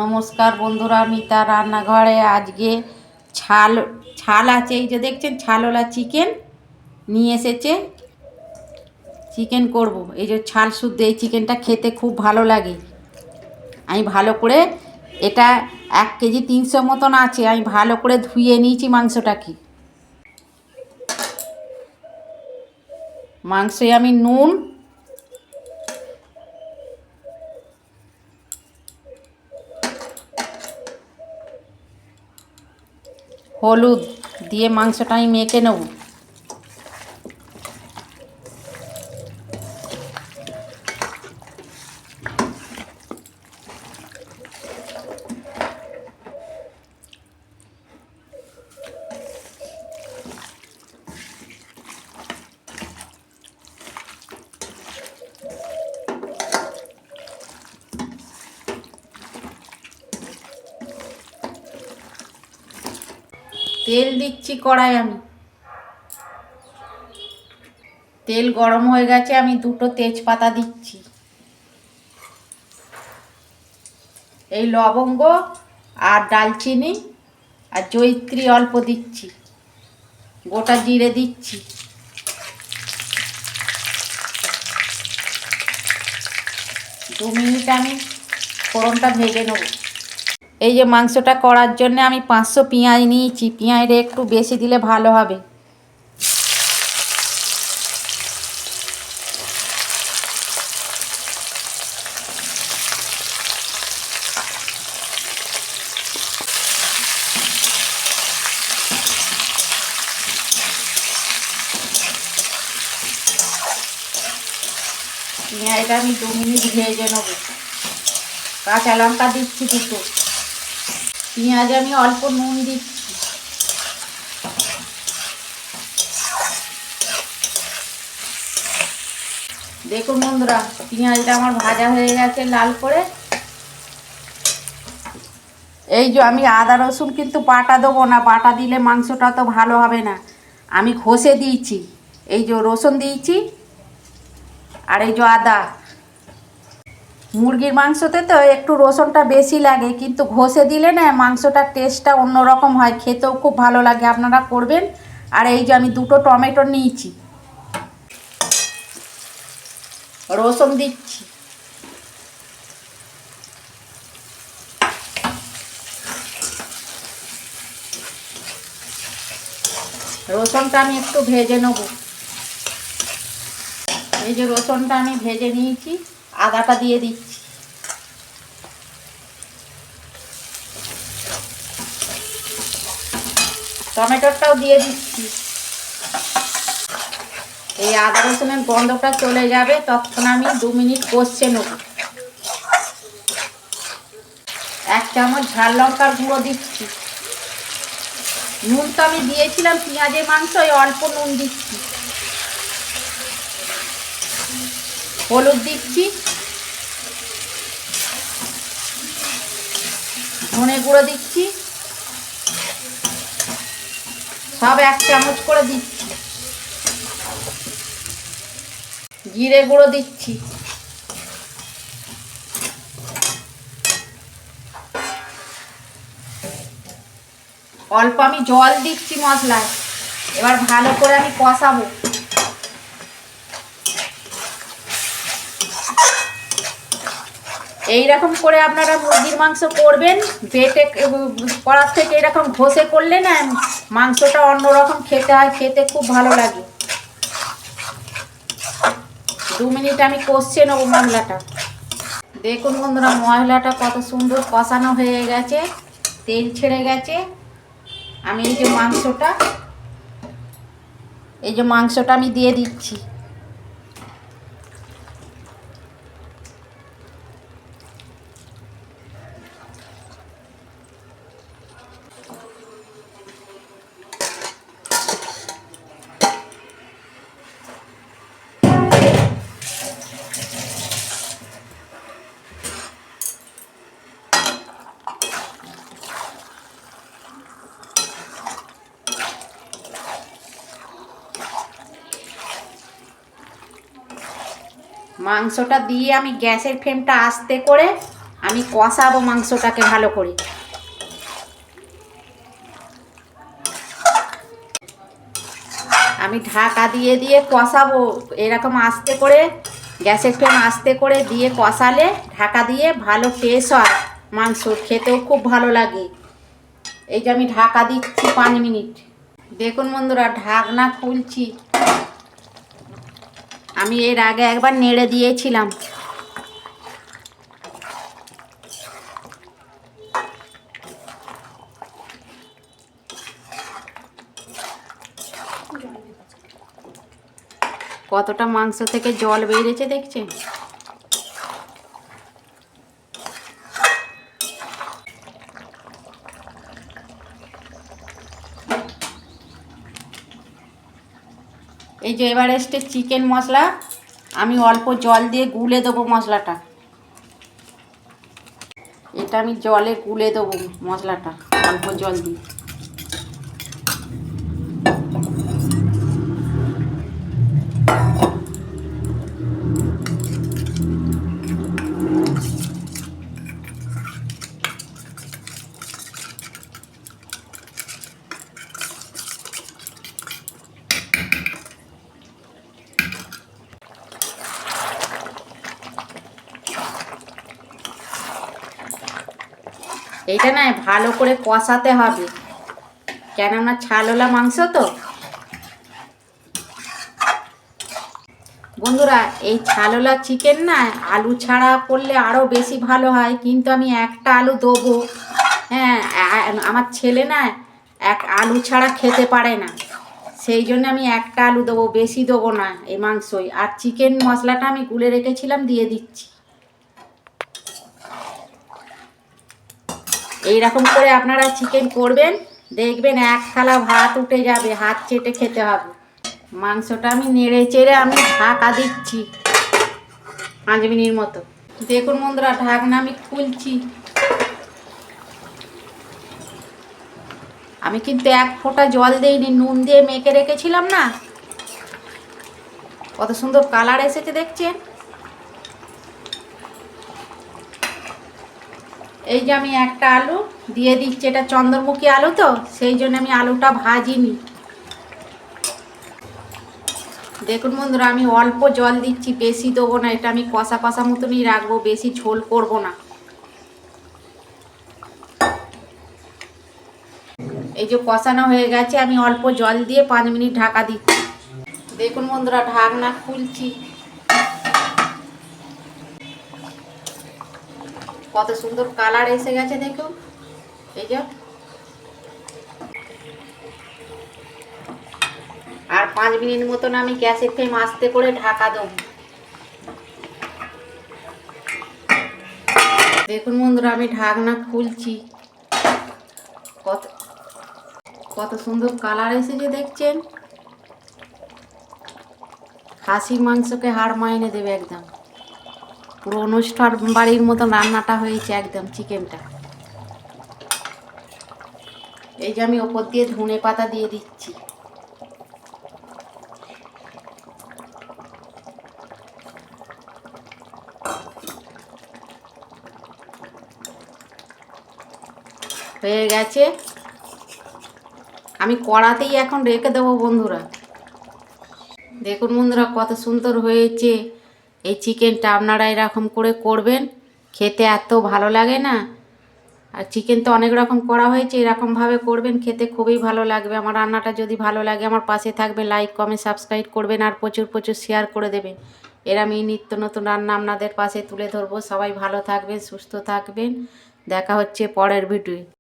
নমস্কার বন্ধুরা, মিতা রান্নাঘরে আজকে ছাল ছাল আছে, এই যে দেখছেন ছালওয়ালা চিকেন নিয়ে এসেছে। চিকেন করব, এই যে ছাল শুদ্ধ এই চিকেনটা খেতে খুব ভালো লাগে। আমি ভালো করে এটা 1 কেজি 300 মতন আছে, আমি ভালো করে ধুয়ে নিয়েছি মাংসটাকে। মাংসে আমি নুন, হলুদ দিয়ে মাংসটা আমি মেখে নেব। তেল দিচ্ছি কড়াই, আমি তেল গরম হয়ে গেছে, আমি 2টো তেজপাতা দিচ্ছি। এই লবঙ্গ আর ডালচিনি আর জয়িত্রী অল্প দিচ্ছি, গোটা জিরে দিচ্ছি। দু মিনিট আমি ফোড়নটা ভেজে নেব। এই যে মাংসটা করার জন্য আমি 500 পেঁয়াজ নিয়েছি, পেঁয়াজটা একটু বেশি দিলে ভালো হবে। পেঁয়াজটা আমি 2 মিনিট ভেজে নেব। কাঁচা লঙ্কা দিচ্ছি 2টো। পেঁয়াজে আমি অল্প নুন দিচ্ছি। দেখুন বন্ধুরা, পেঁয়াজটা আমার ভাজা হয়ে গেছে লাল করে। এই যে আমি আদা রসুন কিন্তু বাটা দেবো না, বাটা দিলে মাংসটা তো ভালো হবে না। আমি ঘষে দিয়েছি, এই যে রসুন দিয়েছি আর এই যে আদা। মুরগির মাংসতে তো একটু রসুনটা বেশি লাগে, কিন্তু ঘষে দিলে না মাংসটার টেস্টটা অন্যরকম হয়, খেতেও খুব ভালো লাগে। আপনারা করবেন। আর এই যে আমি 2টো টমেটো নিয়েছি, রসুন দিচ্ছি। রসুনটা আমি একটু ভেজে নেব। এই যে রসুনটা আমি ভেজে নিয়েছি, আদাটা দিয়ে দিচ্ছি। টমেটোটাও দিয়ে দিচ্ছি। এই আদা রসুনের গন্ধটা চলে যাবে, তখন আমি 2 মিনিট কষে নেব। 1 চামচ ঝাল লঙ্কার গুঁড়ো দিচ্ছি। নুন তো আমি দিয়েছিলাম পেঁয়াজের মাংসয়, অল্প নুন দিচ্ছি। হলুদ দিচ্ছি, ধনে গুঁড়ো দিচ্ছি, সব 1 চামচ করে দিচ্ছি। জিরে গুঁড়ো দিচ্ছি। অল্প আমি জল দিচ্ছি মশলায়। এবার ভালো করে আমি কষাবো। এইরকম করে আপনারা মুরগির মাংস করবেন, বেটে করার থেকে এরকম ঘষে করলে না মাংসটা অন্যরকম খেতে হয়, খেতে খুব ভালো লাগে। 2 মিনিট আমি কষে নেবো মশলাটা। দেখুন বন্ধুরা, মশলাটা কত সুন্দর কষানো হয়ে গেছে, তেল ছেড়ে গেছে। আমি এই যে মাংসটা আমি দিয়ে দিচ্ছি। মাংসটা দিয়ে আমি গ্যাসের ফ্লেমটা আস্তে করে আমি কষাবো মাংসটাকে ভালো করে। আমি ঢাকা দিয়ে দিয়ে কষাবো এরকম আস্তে করে, গ্যাসের ফ্লেম আস্তে করে দিয়ে কষালে ঢাকা দিয়ে ভালো টেস্ট হয়, মাংস খেতেও খুব ভালো লাগে। এই যে আমি ঢাকা দিচ্ছি 5 মিনিট। দেখুন বন্ধুরা, ঢাকনা খুলছি। আমি এর আগে একবার নেড়ে দিয়েছিলাম। কতটা মাংস থেকে জল বেরিয়েছে দেখছেন? এই যে এভারেস্টের চিকেন মশলা, আমি অল্প জল দিয়ে গুলে দেবো মশলাটা। এটা আমি জলে গুলে দেবো মশলাটা অল্প জল দিয়ে। এইটা না ভালো করে কষাতে হবে, কেননা ছালওয়ালা মাংস তো। বন্ধুরা, এই ছালওয়ালা চিকেন না আলু ছাড়া করলে আরও বেশি ভালো হয়, কিন্তু আমি একটা আলু দেবো। হ্যাঁ, আমার ছেলে না এক আলু ছাড়া খেতে পারে না, সেই জন্য আমি একটা আলু দেবো, বেশি দেবো না এই মাংসই। আর চিকেন মশলাটা আমি গুলে রেখেছিলাম, দিয়ে দিচ্ছি। এইরকম করে আপনারা চিকেন করবেন, দেখবেন এক থালা ভাত উঠে যাবে, হাত চেটে খেতে হবে। মাংসটা আমি নেড়ে চেড়ে আমি ঢাকা দিচ্ছি 5 মিনিট মতো। দেখুন বন্ধুরা, ঢাকনা আমি খুলছি। আমি কিন্তু এক ফোঁটা জল দিইনি, নুন দিয়ে মেখে রেখেছিলাম না। কত সুন্দর কালার এসেছে দেখছেন? এই যে আমি একটা আলু দিয়ে দিচ্ছি, এটা চন্দ্রমুখী আলু তো, সেই জন্য আমি আলুটা ভাজিনি। দেখুন বন্ধুরা, আমি অল্প জল দিচ্ছি, বেশি দেবো না। এটা আমি কষা কষা মতনই রাখবো, বেশি ঝোল করব না। এই যে কষানো হয়ে গেছে, আমি অল্প জল দিয়ে 5 মিনিট ঢাকা দিচ্ছি। দেখুন বন্ধুরা, ঢাকনা খুলছি। কত সুন্দর কালার এসে গেছে দেখুন। এই যে আর 5 মিনিট মতন আমি গ্যাসের ফ্লেম আস্তে করে ঢাকা দেবো। দেখুন বন্ধুরা, আমি ঢাকনা খুলছি। কত কত সুন্দর কালার এসেছে দেখছেন? খাসির মাংসকে হাড় মাইনে দেবে একদম। পুরো অনুষ্ঠান বাড়ির মতন রান্নাটা হয়েছে একদম চিকেনটা। এই যে আমি ওপর দিয়ে ধনে পাতা দিয়ে দিচ্ছি। হয়ে গেছে, আমি কড়াতেই এখন রেখে দেবো বন্ধুরা। দেখুন বন্ধুরা, কত সুন্দর হয়েছে এই চিকেনটা। আপনারা এরকম করে করবেন, খেতে এত ভালো লাগে না। আর চিকেন তো অনেক রকম করা হয়েছে, এরকমভাবে করবেন, খেতে খুবই ভালো লাগবে। আমার রান্নাটা যদি ভালো লাগে আমার পাশে থাকবেন, লাইক কমেন্ট সাবস্ক্রাইব করবেন, আর প্রচুর প্রচুর শেয়ার করে দেবেন। আমি নিত্য নতুন রান্না আপনাদের পাশে তুলে ধরবো। সবাই ভালো থাকবেন, সুস্থ থাকবেন। দেখা হচ্ছে পরের ভিডিও।